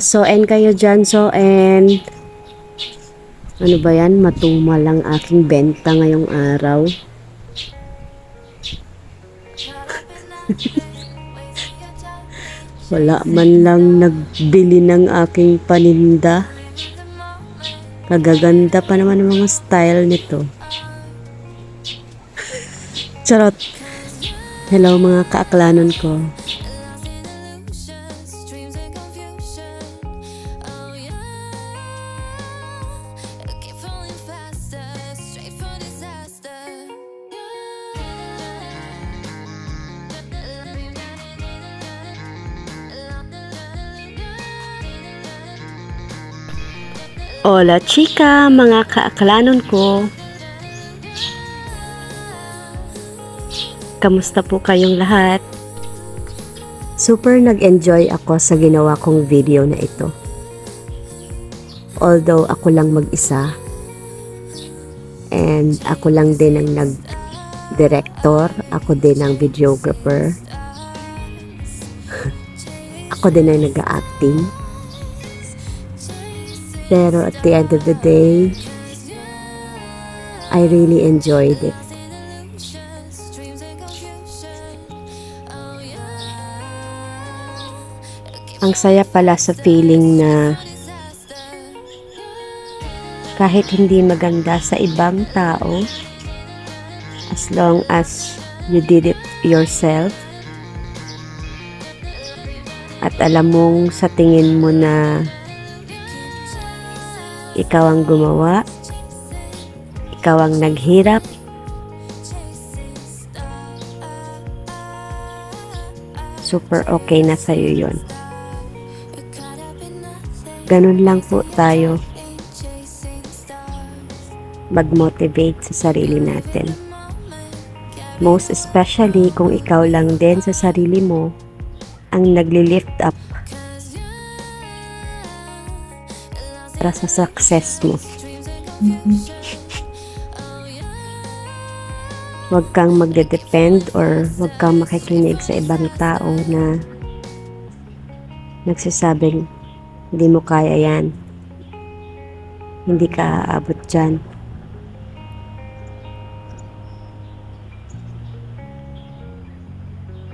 So end kayo dyan. So end. Ano ba yan? Matumal lang aking benta ngayong araw. Wala man lang nagbili ng aking paninda. Kagaganda pa naman ang mga style nito. Charot. Hello mga kaaklanon ko. Hola chika, mga kaaklanon ko. Kamusta po kayong lahat? Super nag-enjoy ako sa ginawa kong video na ito. Although ako lang mag-isa. And ako lang din ang nag-director. Ako din ang videographer. Ako din ang nag-acting. Pero at the end of the day, I really enjoyed it. Ang saya pala sa feeling na kahit hindi maganda sa ibang tao, as long as you did it yourself, at alam mong sa tingin mo na ikaw ang gumawa, ikaw ang naghirap, super okay na sa'yo yun. Ganun lang po tayo mag-motivate sa sarili natin. Most especially kung ikaw lang din sa sarili mo ang nagli-lift up para sa success mo. Huwag kang magde-depend or huwag kang makikinig sa ibang tao na nagsasabing hindi mo kaya yan, hindi ka aabot dyan.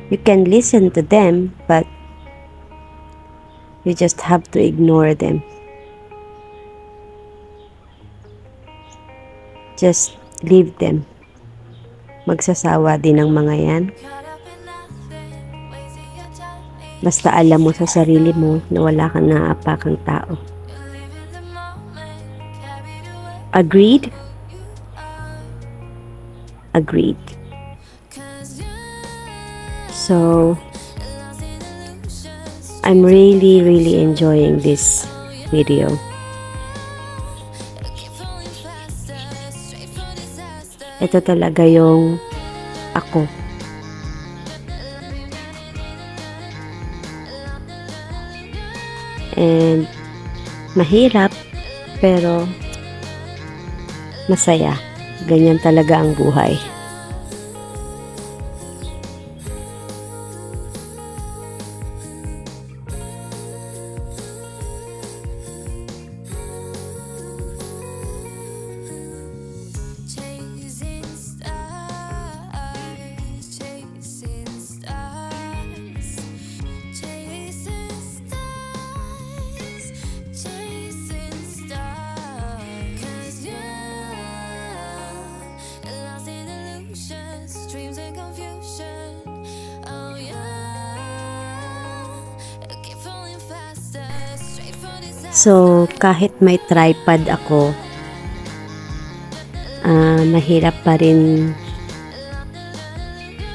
You can listen to them, but you just have to ignore them. Just leave them. Magsasawa din ang mga yan. Basta alam mo sa sarili mo na wala kang naaapakang tao. Agreed? Agreed. So, I'm really enjoying this video. Ito talaga yung ako. And mahirap pero masaya. Ganyan talaga ang buhay. So, kahit may tripod ako, mahirap pa rin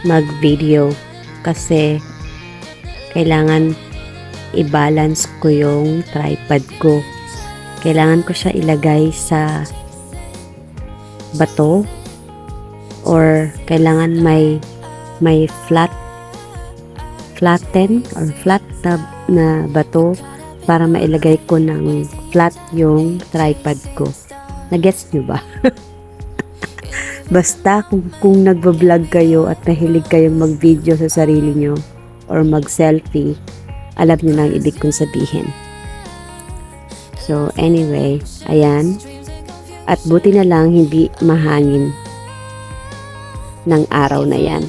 mag-video kasi kailangan i-balance ko yung tripod ko. Kailangan ko siya ilagay sa bato or kailangan may flatten or flat na bato para mailagay ko ng flat yung tripod ko. Nagets nyo ba? Basta kung nagbablog kayo at nahilig kayong mag-video sa sarili nyo or mag-selfie, alam nyo na ang ibig kong sabihin. So anyway, ayan. At buti na lang hindi mahangin ng araw na yan.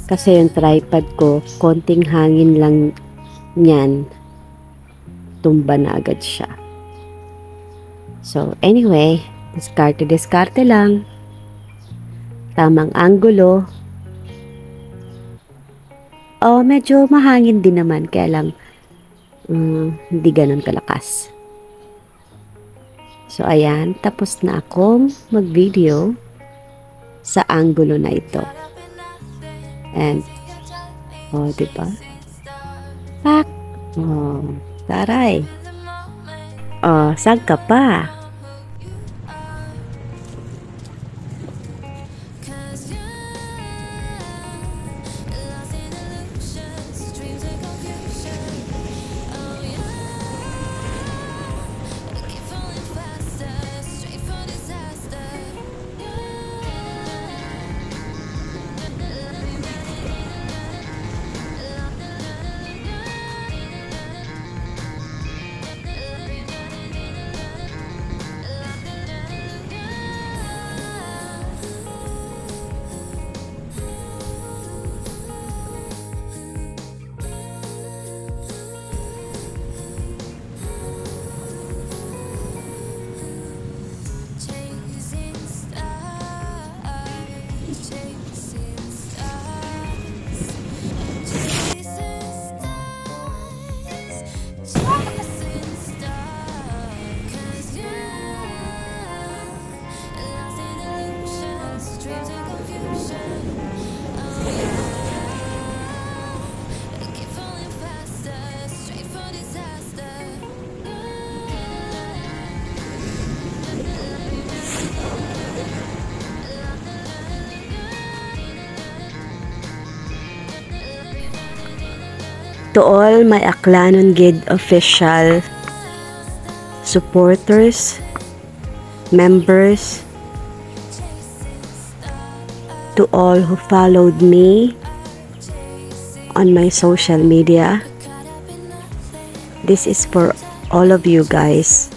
Kasi yung tripod ko, konting hangin lang niyan, tumba na agad siya. So anyway, diskarte lang. Tamang anggulo. Oh, medyo mahangin din naman, kaya lang hindi ganun kalakas. So ayan, tapos na akong mag-video sa anggulo na ito. And oh, diba? Pak! Oh, taray! Oh, saan ka pa? To all my Aklanon Gid official supporters, members, to all who followed me on my social media, this is for all of you guys,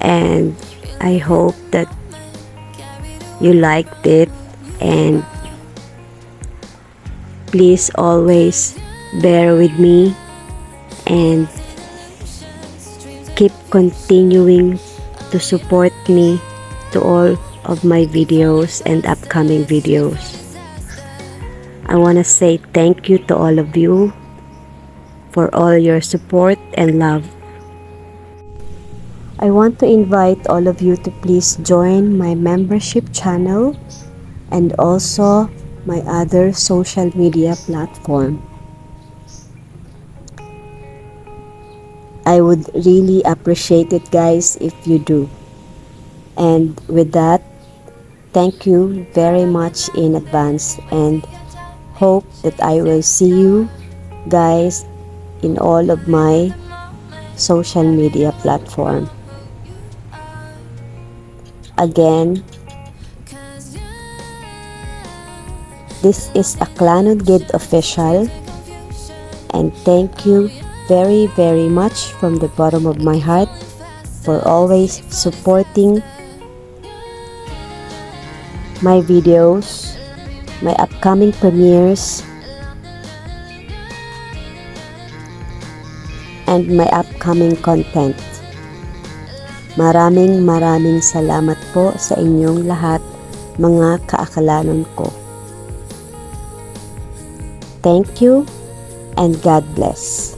and I hope that you liked it, and please always bear with me and keep continuing to support me to all of my videos and upcoming videos. I want to say thank you to all of you for all your support and love. I want to invite all of you to please join my membership channel and also my other social media platform. I would really appreciate it, guys, if you do. And with that, thank you very much in advance, and hope that I will see you guys in all of my social media platform. Again, this is Aklanon Gid official, and thank you very, very much from the bottom of my heart for always supporting my videos, my upcoming premieres, and my upcoming content. Maraming salamat po sa inyong lahat, mga kaakalanon ko. Thank you and God bless.